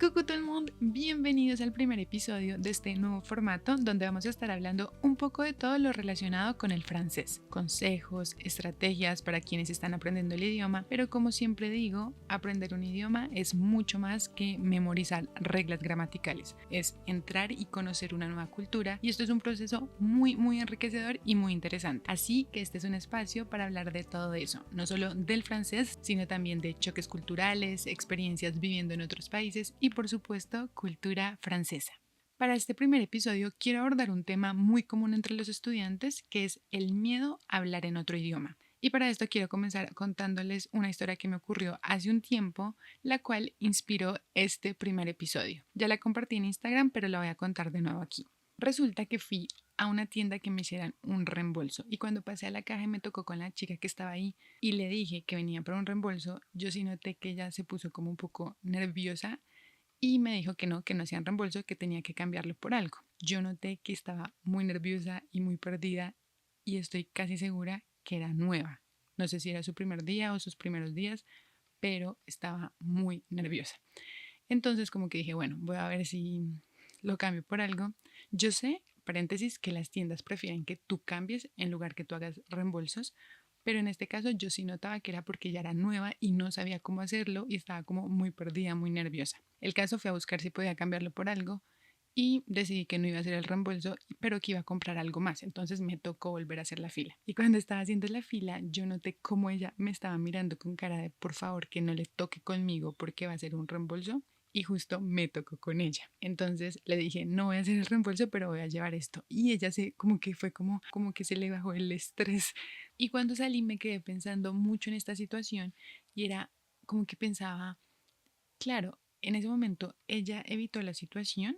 Coucou tout le monde, bienvenidos al primer episodio de este nuevo formato donde vamos a estar hablando un poco de todo lo relacionado con el francés, consejos, estrategias para quienes están aprendiendo el idioma, pero como siempre digo, aprender un idioma es mucho más que memorizar reglas gramaticales, es entrar y conocer una nueva cultura y esto es un proceso muy enriquecedor y muy interesante, así que este es un espacio para hablar de todo eso, no solo del francés, sino también de choques culturales, experiencias viviendo en otros países y por supuesto cultura francesa. Para este primer episodio quiero abordar un tema muy común entre los estudiantes que es el miedo a hablar en otro idioma. Y para esto quiero comenzar contándoles una historia que me ocurrió hace un tiempo, la cual inspiró este primer episodio. Ya la compartí en Instagram, pero la voy a contar de nuevo aquí. Resulta que fui a una tienda que me hicieran un reembolso y cuando pasé a la caja y me tocó con la chica que estaba ahí y le dije que venía para un reembolso, yo sí noté que ella se puso como un poco nerviosa y me dijo que no hacían reembolso, que tenía que cambiarlo por algo. Yo noté que estaba muy nerviosa y muy perdida y estoy casi segura que era nueva. No sé si era su primer día o sus primeros días, pero estaba muy nerviosa. Entonces como que dije, bueno, voy a ver si lo cambio por algo. Yo sé, paréntesis, que las tiendas prefieren que tú cambies en lugar que tú hagas reembolsos, pero en este caso yo sí notaba que era porque ya era nueva y no sabía cómo hacerlo y estaba como muy perdida, muy nerviosa. El caso fue a buscar si podía cambiarlo por algo y decidí que no iba a hacer el reembolso, pero que iba a comprar algo más. Entonces me tocó volver a hacer la fila. Y cuando estaba haciendo la fila, yo noté cómo ella me estaba mirando con cara de por favor que no le toque conmigo porque va a ser un reembolso. Y justo me tocó con ella. Entonces le dije, no voy a hacer el reembolso, pero voy a llevar esto. Y ella como que fue como que se le bajó el estrés. Y cuando salí me quedé pensando mucho en esta situación y era como que pensaba, claro, en ese momento ella evitó la situación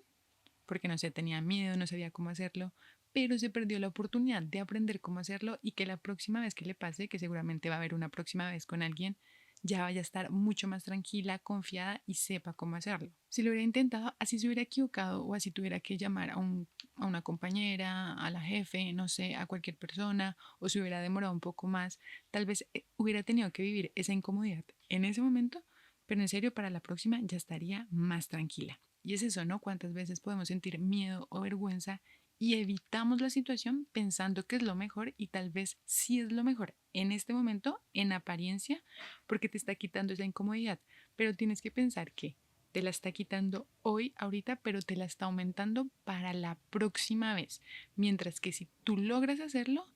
porque no sé, tenía miedo, no sabía cómo hacerlo, pero se perdió la oportunidad de aprender cómo hacerlo y que la próxima vez que le pase, que seguramente va a haber una próxima vez con alguien, ya vaya a estar mucho más tranquila, confiada y sepa cómo hacerlo. Si lo hubiera intentado, así se hubiera equivocado o así tuviera que llamar a una compañera, a la jefe, no sé, a cualquier persona, o se hubiera demorado un poco más, tal vez hubiera tenido que vivir esa incomodidad en ese momento, pero en serio, para la próxima ya estaría más tranquila. Y es eso, ¿no? ¿Cuántas veces podemos sentir miedo o vergüenza y evitamos la situación pensando que es lo mejor y tal vez sí es lo mejor en este momento, en apariencia, porque te está quitando esa incomodidad? Pero tienes que pensar que te la está quitando hoy, ahorita, pero te la está aumentando para la próxima vez. Mientras que si tú logras hacerlo,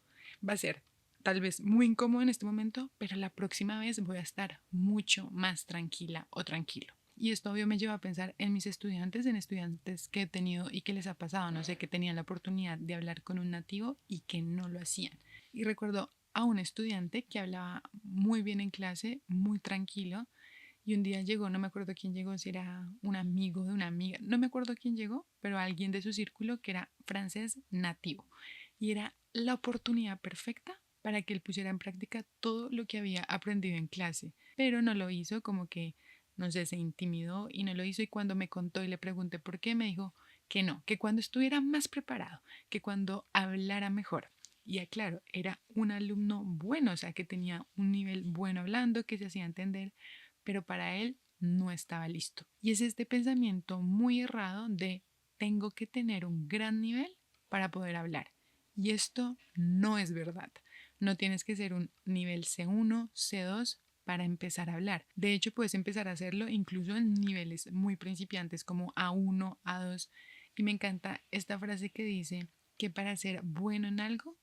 va a ser tal vez muy incómodo en este momento, pero la próxima vez voy a estar mucho más tranquila o tranquilo. Y esto obvio me lleva a pensar en mis estudiantes, en estudiantes que he tenido y que les ha pasado, no sé, que tenían la oportunidad de hablar con un nativo y que no lo hacían. Y recuerdo a un estudiante que hablaba muy bien en clase, muy tranquilo, y un día llegó, no me acuerdo quién llegó, si era un amigo de una amiga, no me acuerdo quién llegó, pero alguien de su círculo que era francés nativo. Y era la oportunidad perfecta para que él pusiera en práctica todo lo que había aprendido en clase, pero no lo hizo, como que, no sé, se intimidó y no lo hizo y cuando me contó y le pregunté por qué, me dijo que no, que cuando estuviera más preparado, que cuando hablara mejor. Y claro, era un alumno bueno, o sea, que tenía un nivel bueno hablando, que se hacía entender, pero para él no estaba listo. Y es este pensamiento muy errado de tengo que tener un gran nivel para poder hablar. Y esto no es verdad. No tienes que ser un nivel C1, C2 para empezar a hablar. De hecho, puedes empezar a hacerlo incluso en niveles muy principiantes como A1, A2. Y me encanta esta frase que dice que para ser bueno en algo,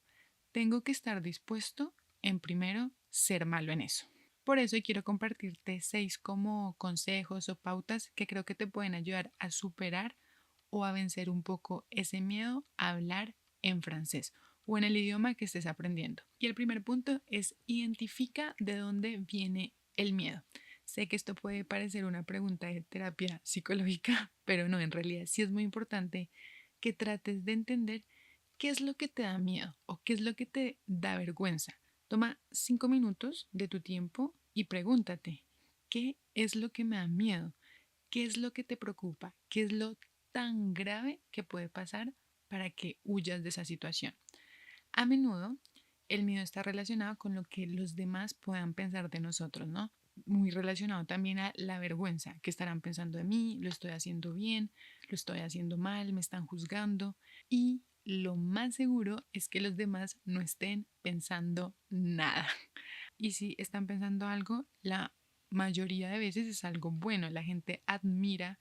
tengo que estar dispuesto en primero ser malo en eso. Por eso quiero compartirte 6 como consejos o pautas que creo que te pueden ayudar a superar o a vencer un poco ese miedo a hablar en francés o en el idioma que estés aprendiendo. Y el primer punto es identifica de dónde viene el miedo. Sé que esto puede parecer una pregunta de terapia psicológica, pero no, en realidad sí es muy importante que trates de entender qué es lo que te da miedo o qué es lo que te da vergüenza. Toma 5 minutos de tu tiempo y pregúntate, ¿qué es lo que me da miedo? ¿Qué es lo que te preocupa? ¿Qué es lo tan grave que puede pasar para que huyas de esa situación? A menudo, el miedo está relacionado con lo que los demás puedan pensar de nosotros, ¿no? muy relacionado también a la vergüenza, que estarán pensando de mí, lo estoy haciendo bien, lo estoy haciendo mal, me están juzgando y lo más seguro es que los demás no estén pensando nada. Y si están pensando algo, la mayoría de veces es algo bueno. La gente admira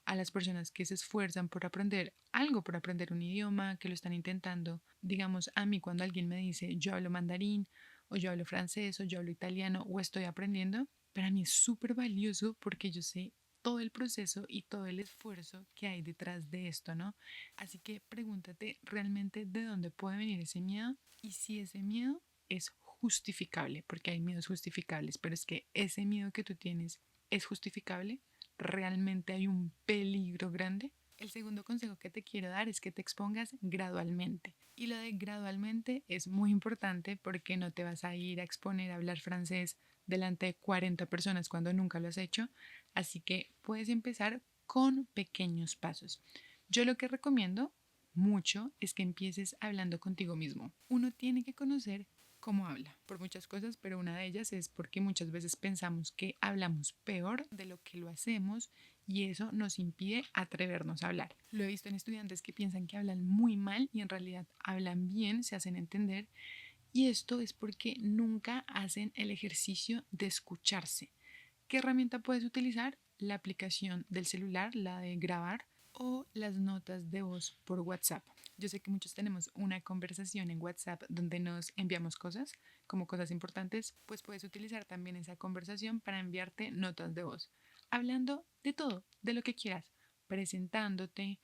a las personas que se esfuerzan por aprender algo, por aprender un idioma, que lo están intentando. Digamos, a mí cuando alguien me dice yo hablo mandarín o yo hablo francés o yo hablo italiano o estoy aprendiendo, para mí es súper valioso porque yo sé todo el proceso y todo el esfuerzo que hay detrás de esto, ¿no? Así que pregúntate realmente de dónde puede venir ese miedo y si ese miedo es justificable, porque hay miedos justificables, pero es que ese miedo que tú tienes es justificable, realmente hay un peligro grande. El segundo consejo que te quiero dar es que te expongas gradualmente. Y lo de gradualmente es muy importante porque no te vas a ir a exponer a hablar francés delante de 40 personas cuando nunca lo has hecho. Así que puedes empezar con pequeños pasos. Yo lo que recomiendo mucho es que empieces hablando contigo mismo. Uno tiene que conocer cómo habla, por muchas cosas, pero una de ellas es porque muchas veces pensamos que hablamos peor de lo que lo hacemos y eso nos impide atrevernos a hablar. Lo he visto en estudiantes que piensan que hablan muy mal y en realidad hablan bien, se hacen entender y esto es porque nunca hacen el ejercicio de escucharse. ¿Qué herramienta puedes utilizar? La aplicación del celular, la de grabar o las notas de voz por WhatsApp. Yo sé que muchos tenemos una conversación en WhatsApp donde nos enviamos cosas, como cosas importantes, pues puedes utilizar también esa conversación para enviarte notas de voz, hablando de todo, de lo que quieras, presentándote,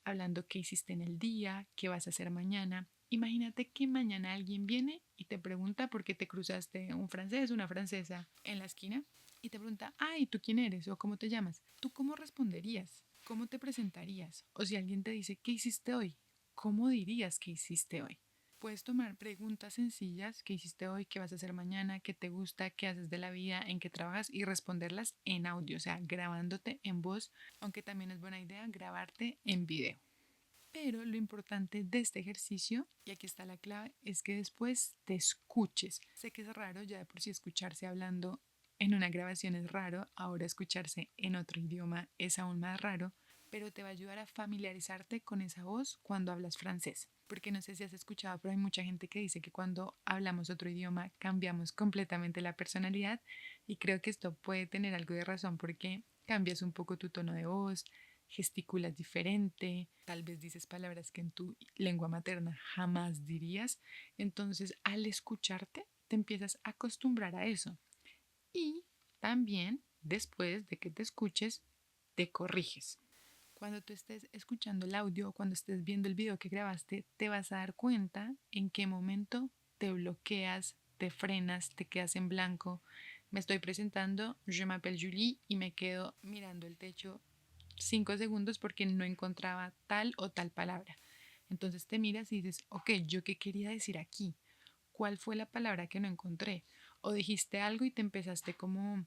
hablando qué hiciste en el día, qué vas a hacer mañana. Imagínate que mañana alguien viene y te pregunta por qué te cruzaste un francés, una francesa en la esquina y te pregunta, ay, ¿tú quién eres? ¿O cómo te llamas? ¿Tú cómo responderías? ¿Cómo te presentarías? O si alguien te dice, ¿qué hiciste hoy? ¿Cómo dirías que hiciste hoy? Puedes tomar preguntas sencillas, ¿qué hiciste hoy? ¿Qué vas a hacer mañana? ¿Qué te gusta? ¿Qué haces de la vida? ¿En qué trabajas? Y responderlas en audio, o sea, grabándote en voz, aunque también es buena idea grabarte en video. Pero lo importante de este ejercicio, y aquí está la clave, es que después te escuches. Sé que es raro, ya de por sí escucharse hablando en una grabación es raro, ahora escucharse en otro idioma es aún más raro, pero te va a ayudar a familiarizarte con esa voz cuando hablas francés. Porque no sé si has escuchado, pero hay mucha gente que dice que cuando hablamos otro idioma cambiamos completamente la personalidad y creo que esto puede tener algo de razón porque cambias un poco tu tono de voz, gesticulas diferente, tal vez dices palabras que en tu lengua materna jamás dirías. Entonces, al escucharte, te empiezas a acostumbrar a eso. Y también, después de que te escuches, te corriges. Cuando tú estés escuchando el audio o cuando estés viendo el video que grabaste, te vas a dar cuenta en qué momento te bloqueas, te frenas, te quedas en blanco. Me estoy presentando, je m'appelle Julie y me quedo mirando el techo 5 segundos porque no encontraba tal o tal palabra. Entonces te miras y dices, ok, ¿yo qué quería decir aquí? ¿Cuál fue la palabra que no encontré? O dijiste algo y te empezaste como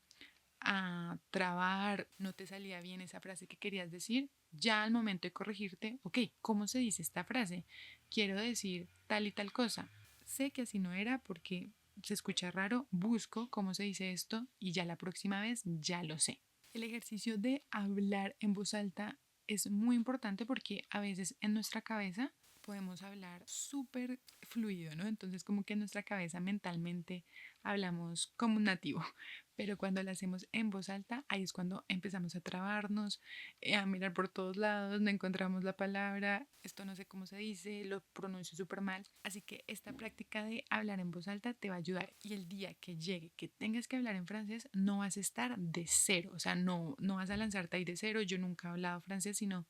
a trabar, no te salía bien esa frase que querías decir, ya al momento de corregirte, ok, ¿cómo se dice esta frase? Quiero decir tal y tal cosa. Sé que así no era porque se escucha raro, busco cómo se dice esto y ya la próxima vez ya lo sé. El ejercicio de hablar en voz alta es muy importante porque a veces en nuestra cabeza podemos hablar súper fluido, ¿no? Entonces como que en nuestra cabeza mentalmente hablamos como un nativo, pero cuando lo hacemos en voz alta, ahí es cuando empezamos a trabarnos, a mirar por todos lados, no encontramos la palabra, esto no sé cómo se dice, lo pronuncio súper mal. Así que esta práctica de hablar en voz alta te va a ayudar y el día que llegue que tengas que hablar en francés, no vas a estar de cero, o sea, no vas a lanzarte ahí de cero, yo nunca he hablado francés, sino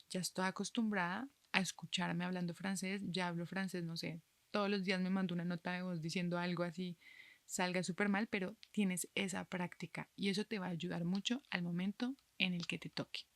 ya estoy acostumbrada a escucharme hablando francés, ya hablo francés, no sé, todos los días me mando una nota de voz diciendo algo así, salga súper mal, pero tienes esa práctica y eso te va a ayudar mucho al momento en el que te toque.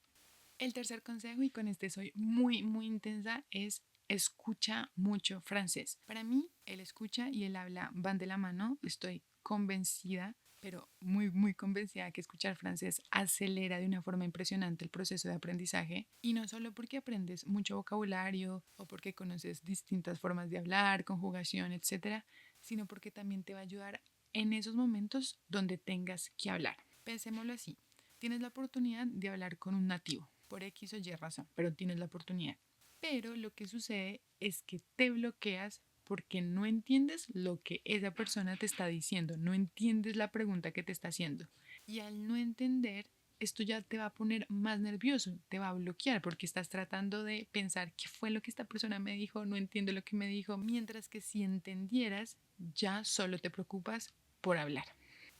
El tercer consejo, y con este soy muy intensa, es escucha mucho francés. Para mí, el escucha y el habla van de la mano. Estoy convencida, pero muy convencida que escuchar francés acelera de una forma impresionante el proceso de aprendizaje. Y no solo porque aprendes mucho vocabulario o porque conoces distintas formas de hablar, conjugación, etcétera, sino porque también te va a ayudar en esos momentos donde tengas que hablar. Pensémoslo así, tienes la oportunidad de hablar con un nativo, por X o Y razón, pero tienes la oportunidad. Pero lo que sucede es que te bloqueas porque no entiendes lo que esa persona te está diciendo, no entiendes la pregunta que te está haciendo. Y al no entender, esto ya te va a poner más nervioso, te va a bloquear porque estás tratando de pensar qué fue lo que esta persona me dijo, no entiendo lo que me dijo, mientras que si entendieras, ya solo te preocupas por hablar.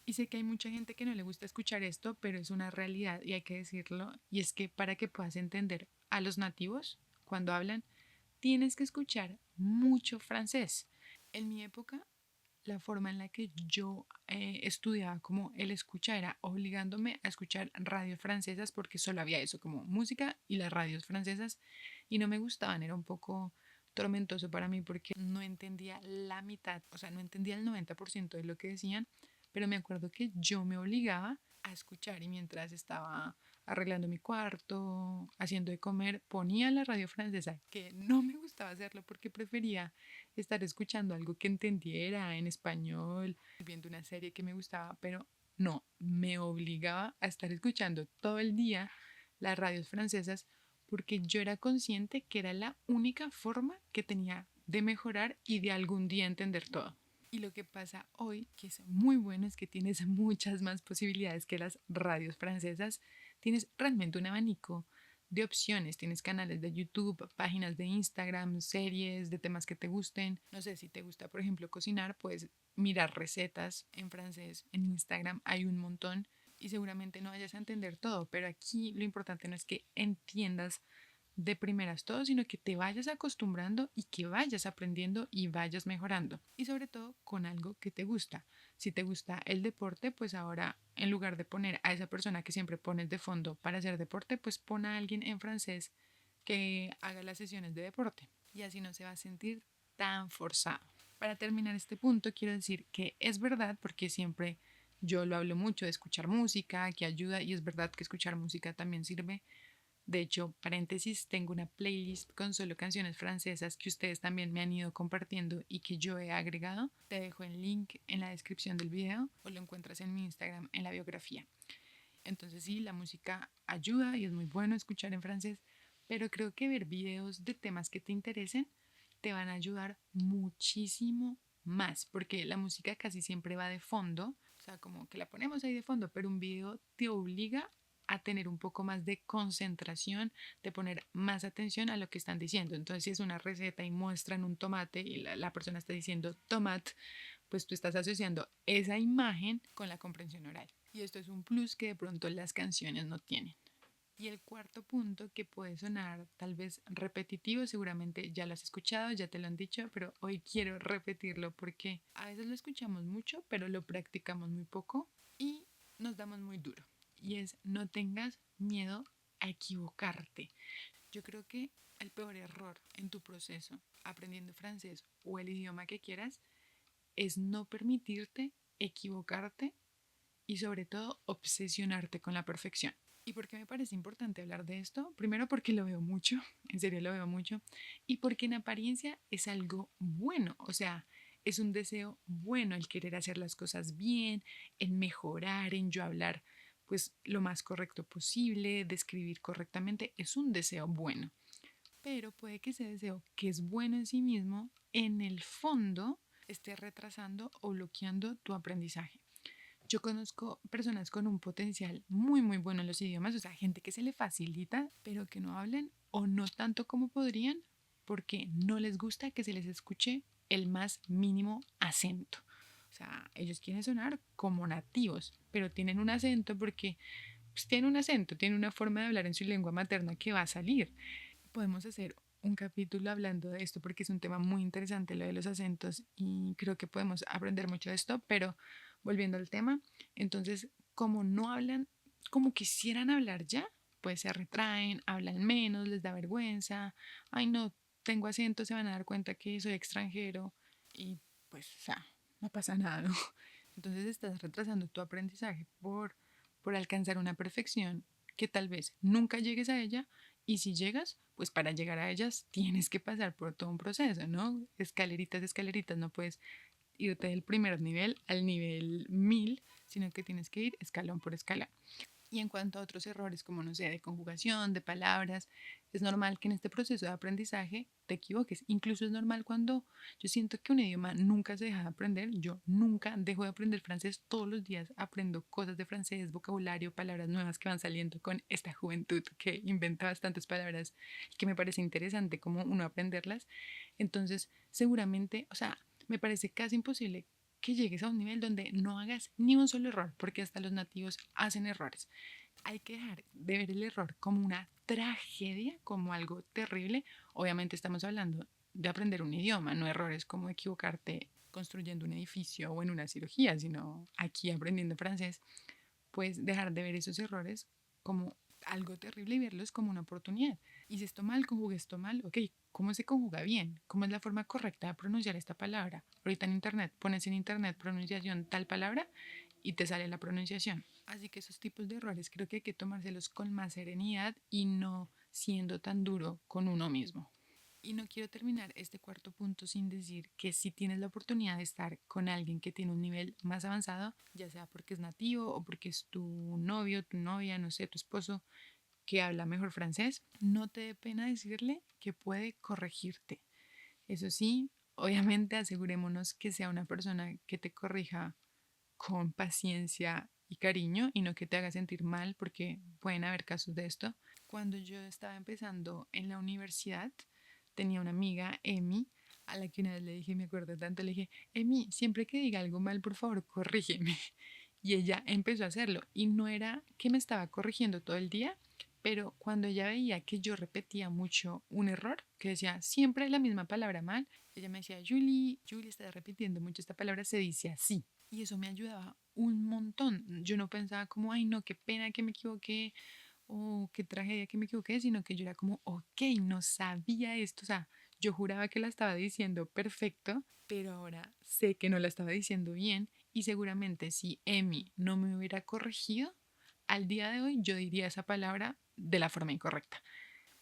Y sé que hay mucha gente que no le gusta escuchar esto, pero es una realidad y hay que decirlo, y es que para que puedas entender a los nativos cuando hablan, tienes que escuchar mucho francés. En mi época, la forma en la que yo estudiaba como el escucha era obligándome a escuchar radios francesas porque solo había eso como música y las radios francesas y no me gustaban, era un poco tormentoso para mí porque no entendía la mitad, o sea, no entendía el 90% de lo que decían, pero me acuerdo que yo me obligaba a escuchar y mientras estaba arreglando mi cuarto, haciendo de comer, ponía la radio francesa, que no me gustaba hacerlo porque prefería estar escuchando algo que entendiera en español, viendo una serie que me gustaba, pero no, me obligaba a estar escuchando todo el día las radios francesas porque yo era consciente que era la única forma que tenía de mejorar y de algún día entender todo. Y lo que pasa hoy, que es muy bueno, es que tienes muchas más posibilidades que las radios francesas. Tienes realmente un abanico de opciones. Tienes canales de YouTube, páginas de Instagram, series de temas que te gusten. No sé, si te gusta, por ejemplo, cocinar, puedes mirar recetas en francés en Instagram. Hay un montón y seguramente no vayas a entender todo, pero aquí lo importante no es que entiendas de primeras todo, sino que te vayas acostumbrando y que vayas aprendiendo y vayas mejorando. Y sobre todo con algo que te gusta. Si te gusta el deporte, pues ahora en lugar de poner a esa persona que siempre pones de fondo para hacer deporte, pues pon a alguien en francés que haga las sesiones de deporte. Y así no se va a sentir tan forzado. Para terminar este punto, quiero decir que es verdad, porque siempre yo lo hablo mucho de escuchar música, que ayuda, y es verdad que escuchar música también sirve. De hecho, paréntesis, tengo una playlist con solo canciones francesas que ustedes también me han ido compartiendo y que yo he agregado. Te dejo el link en la descripción del video o lo encuentras en mi Instagram en la biografía. Entonces sí, la música ayuda y es muy bueno escuchar en francés, pero creo que ver videos de temas que te interesen te van a ayudar muchísimo más, porque la música casi siempre va de fondo, o sea, como que la ponemos ahí de fondo, pero un video te obliga a tener un poco más de concentración, de poner más atención a lo que están diciendo. Entonces, si es una receta y muestran un tomate y la persona está diciendo tomate, pues tú estás asociando esa imagen con la comprensión oral. Y esto es un plus que de pronto las canciones no tienen. Y el cuarto punto, que puede sonar tal vez repetitivo, seguramente ya lo has escuchado, ya te lo han dicho, pero hoy quiero repetirlo porque a veces lo escuchamos mucho, pero lo practicamos muy poco y nos damos muy duro. Y es: no tengas miedo a equivocarte. Yo creo que el peor error en tu proceso aprendiendo francés o el idioma que quieras es no permitirte equivocarte y sobre todo obsesionarte con la perfección. ¿Y por qué me parece importante hablar de esto? Primero porque lo veo mucho, en serio lo veo mucho, y porque en apariencia es algo bueno, o sea, es un deseo bueno el querer hacer las cosas bien, en mejorar, en yo hablar pues lo más correcto posible, de escribir correctamente, es un deseo bueno. Pero puede que ese deseo, que es bueno en sí mismo, en el fondo esté retrasando o bloqueando tu aprendizaje. Yo conozco personas con un potencial muy muy bueno en los idiomas, o sea, gente que se le facilita, pero que no hablen o no tanto como podrían porque no les gusta que se les escuche el más mínimo acento. O sea, ellos quieren sonar como nativos, pero tienen un acento porque pues, tienen un acento, tienen una forma de hablar en su lengua materna que va a salir. Podemos hacer un capítulo hablando de esto porque es un tema muy interesante lo de los acentos y creo que podemos aprender mucho de esto, pero volviendo al tema, entonces como no hablan como quisieran hablar ya, pues se retraen, hablan menos, les da vergüenza, ay no, tengo acento, se van a dar cuenta que soy extranjero y pues o sea, no pasa nada, ¿no? Entonces estás retrasando tu aprendizaje por alcanzar una perfección que tal vez nunca llegues a ella y si llegas, pues para llegar a ellas tienes que pasar por todo un proceso, ¿no? Escaleritas, escaleritas, no puedes irte del primer nivel al nivel 1000, sino que tienes que ir escalón por escalón. Y en cuanto a otros errores, como no sé, de conjugación, de palabras, es normal que en este proceso de aprendizaje te equivoques. Incluso es normal cuando yo siento que un idioma nunca se deja de aprender. Yo nunca dejo de aprender francés. Todos los días aprendo cosas de francés, vocabulario, palabras nuevas que van saliendo con esta juventud que inventa bastantes palabras y que me parece interesante como uno aprenderlas. Entonces, seguramente, o sea, me parece casi imposible que llegues a un nivel donde no hagas ni un solo error, porque hasta los nativos hacen errores. Hay que dejar de ver el error como una tragedia, como algo terrible. Obviamente estamos hablando de aprender un idioma, no errores como equivocarte construyendo un edificio o en una cirugía, sino aquí aprendiendo francés, pues dejar de ver esos errores como algo terrible y verlos como una oportunidad. Y si esto mal, conjugué esto mal, ok, ¿cómo se conjuga bien? ¿Cómo es la forma correcta de pronunciar esta palabra? Ahorita en internet, pones en internet pronunciación tal palabra y te sale la pronunciación. Así que esos tipos de errores creo que hay que tomárselos con más serenidad y no siendo tan duro con uno mismo. Y no quiero terminar este cuarto punto sin decir que si tienes la oportunidad de estar con alguien que tiene un nivel más avanzado, ya sea porque es nativo o porque es tu novio, tu novia, no sé, tu esposo, que habla mejor francés, no te dé pena decirle que puede corregirte. Eso sí, obviamente asegurémonos que sea una persona que te corrija con paciencia y cariño y no que te haga sentir mal, porque pueden haber casos de esto. Cuando yo estaba empezando en la universidad, tenía una amiga, Emi, a la que una vez le dije, me acuerdo tanto, le dije, Emi, siempre que diga algo mal, por favor, corrígeme. Y ella empezó a hacerlo. Y no era que me estaba corrigiendo todo el día, pero cuando ella veía que yo repetía mucho un error, que decía siempre la misma palabra mal, ella me decía, Julie, estás repitiendo mucho esta palabra, se dice así. Y eso me ayudaba un montón. Yo no pensaba como, ay, no, qué pena que me equivoqué o qué tragedia que me equivoqué, sino que yo era como, ok, no sabía esto. O sea, yo juraba que la estaba diciendo perfecto, pero ahora sé que no la estaba diciendo bien y seguramente si Emi no me hubiera corregido, al día de hoy yo diría esa palabra de la forma incorrecta.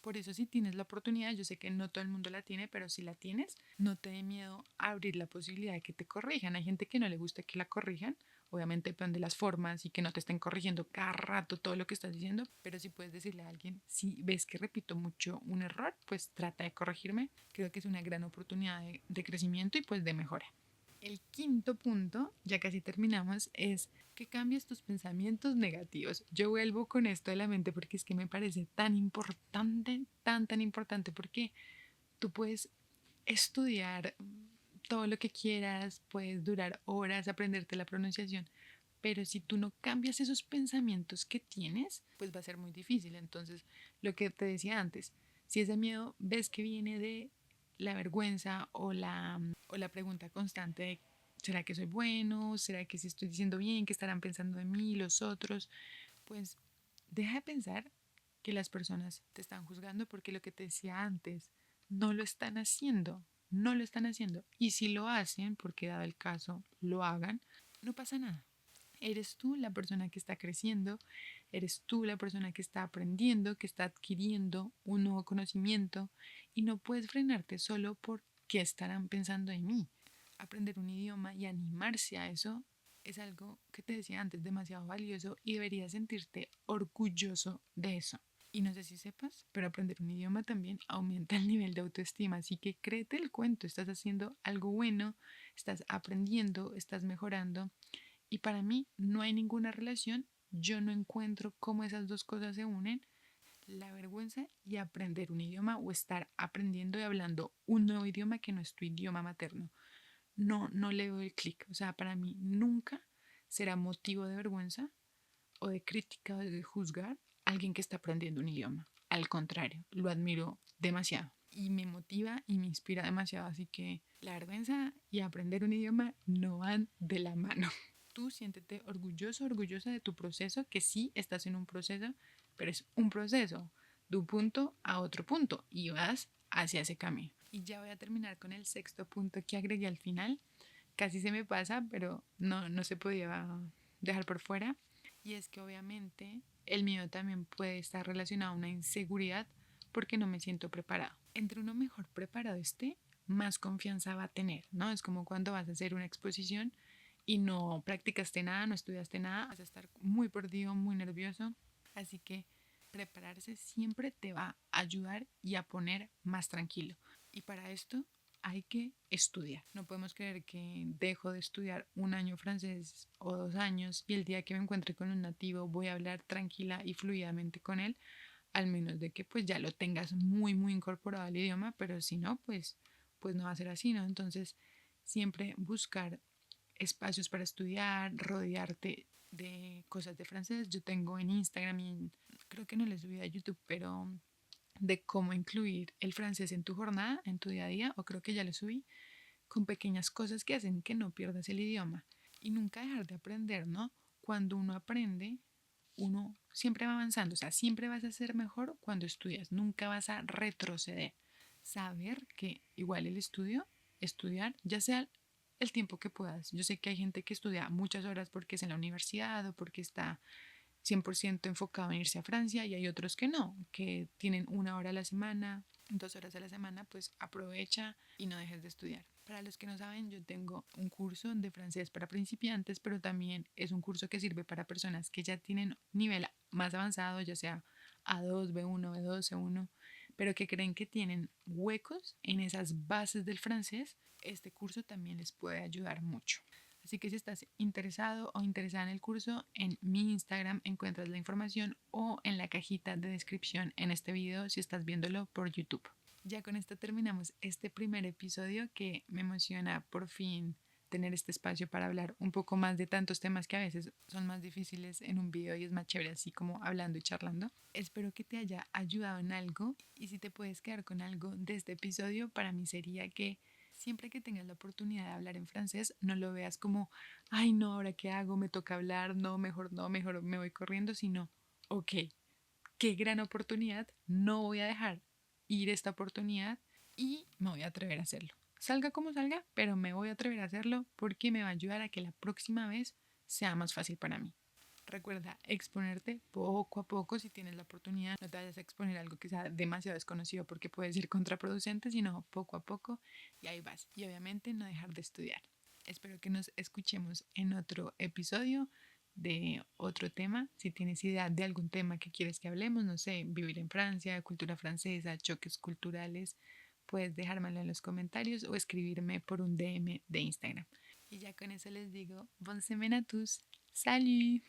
Por eso si tienes la oportunidad, yo sé que no todo el mundo la tiene, pero si la tienes, no te dé miedo a abrir la posibilidad de que te corrijan. Hay gente que no le gusta que la corrijan, obviamente depende de las formas y que no te estén corrigiendo cada rato todo lo que estás diciendo, pero si puedes decirle a alguien, si ves que repito mucho un error, pues trata de corregirme. Creo que es una gran oportunidad de crecimiento y pues de mejora. El quinto punto, ya casi terminamos, es que cambies tus pensamientos negativos. Yo vuelvo con esto de la mente porque es que me parece tan importante, tan importante, porque tú puedes estudiar todo lo que quieras, puedes durar horas aprenderte la pronunciación, pero si tú no cambias esos pensamientos que tienes, pues va a ser muy difícil. Entonces, lo que te decía antes, si ese miedo ves que viene de la vergüenza o la pregunta constante de ¿será que soy bueno? ¿Será que sí estoy diciendo bien? ¿Qué estarán pensando de mí los otros? Pues deja de pensar que las personas te están juzgando porque lo que te decía antes, no lo están haciendo, no lo están haciendo. Y si lo hacen, porque dado el caso lo hagan, no pasa nada. Eres tú la persona que está creciendo, eres tú la persona que está aprendiendo, que está adquiriendo un nuevo conocimiento y no puedes frenarte solo por qué estarán pensando en mí. Aprender un idioma y animarse a eso es algo que te decía antes, demasiado valioso y deberías sentirte orgulloso de eso. Y no sé si sepas, pero aprender un idioma también aumenta el nivel de autoestima, así que créete el cuento, estás haciendo algo bueno, estás aprendiendo, estás mejorando y para mí no hay ninguna relación, yo no encuentro cómo esas dos cosas se unen, la vergüenza y aprender un idioma o estar aprendiendo y hablando un nuevo idioma que no es tu idioma materno. No le doy el clic, o sea, para mí nunca será motivo de vergüenza o de crítica o de juzgar a alguien que está aprendiendo un idioma. Al contrario, lo admiro demasiado y me motiva y me inspira demasiado, así que la vergüenza y aprender un idioma no van de la mano. Tú siéntete orgulloso, orgullosa de tu proceso, que sí estás en un proceso, pero es un proceso de un punto a otro punto y vas hacia ese camino. Y ya voy a terminar con el sexto punto que agregué al final. Casi se me pasa, pero no se podía dejar por fuera. Y es que obviamente el miedo también puede estar relacionado a una inseguridad porque no me siento preparado. Entre uno mejor preparado esté, más confianza va a tener, ¿no? Es como cuando vas a hacer una exposición y no practicaste nada, no estudiaste nada, vas a estar muy perdido, muy nervioso. Así que prepararse siempre te va a ayudar y a poner más tranquilo. Y para esto hay que estudiar. No podemos creer que dejo de estudiar un año francés o 2 años y el día que me encuentre con un nativo voy a hablar tranquila y fluidamente con él, al menos de que pues ya lo tengas muy muy incorporado al idioma, pero si no, pues no va a ser así, ¿no? Entonces, siempre buscar espacios para estudiar, rodearte de cosas de francés. Yo tengo en Instagram y creo que no le subí a YouTube, pero de cómo incluir el francés en tu jornada, en tu día a día, o creo que ya lo subí, con pequeñas cosas que hacen que no pierdas el idioma y nunca dejar de aprender, ¿no? Cuando uno aprende, uno siempre va avanzando, o sea, siempre vas a ser mejor cuando estudias, nunca vas a retroceder. Saber que igual el estudio, estudiar, ya sea el tiempo que puedas. Yo sé que hay gente que estudia muchas horas porque es en la universidad o porque está 100% enfocado en irse a Francia y hay otros que no, que tienen 1 hora a la semana, 2 horas a la semana, pues aprovecha y no dejes de estudiar. Para los que no saben, yo tengo un curso de francés para principiantes, pero también es un curso que sirve para personas que ya tienen nivel más avanzado, ya sea A2, B1, B2, C1, pero que creen que tienen huecos en esas bases del francés. Este curso también les puede ayudar mucho. Así que si estás interesado o interesada en el curso, en mi Instagram encuentras la información o en la cajita de descripción en este video si estás viéndolo por YouTube. Ya con esto terminamos este primer episodio que me emociona por fin tener este espacio para hablar un poco más de tantos temas que a veces son más difíciles en un video y es más chévere así como hablando y charlando. Espero que te haya ayudado en algo y si te puedes quedar con algo de este episodio, para mí sería que siempre que tengas la oportunidad de hablar en francés, no lo veas como, ay no, ahora qué hago, me toca hablar, no, mejor me voy corriendo, sino, ok, qué gran oportunidad, no voy a dejar ir esta oportunidad y me voy a atrever a hacerlo. Salga como salga, pero me voy a atrever a hacerlo porque me va a ayudar a que la próxima vez sea más fácil para mí. Recuerda exponerte poco a poco si tienes la oportunidad. No te vayas a exponer a algo que sea demasiado desconocido porque puede ser contraproducente, sino poco a poco y ahí vas. Y obviamente no dejar de estudiar. Espero que nos escuchemos en otro episodio de otro tema. Si tienes idea de algún tema que quieres que hablemos, no sé, vivir en Francia, cultura francesa, choques culturales, puedes dejármelo en los comentarios o escribirme por un DM de Instagram. Y ya con eso les digo, bonne semaine à tous. Salut!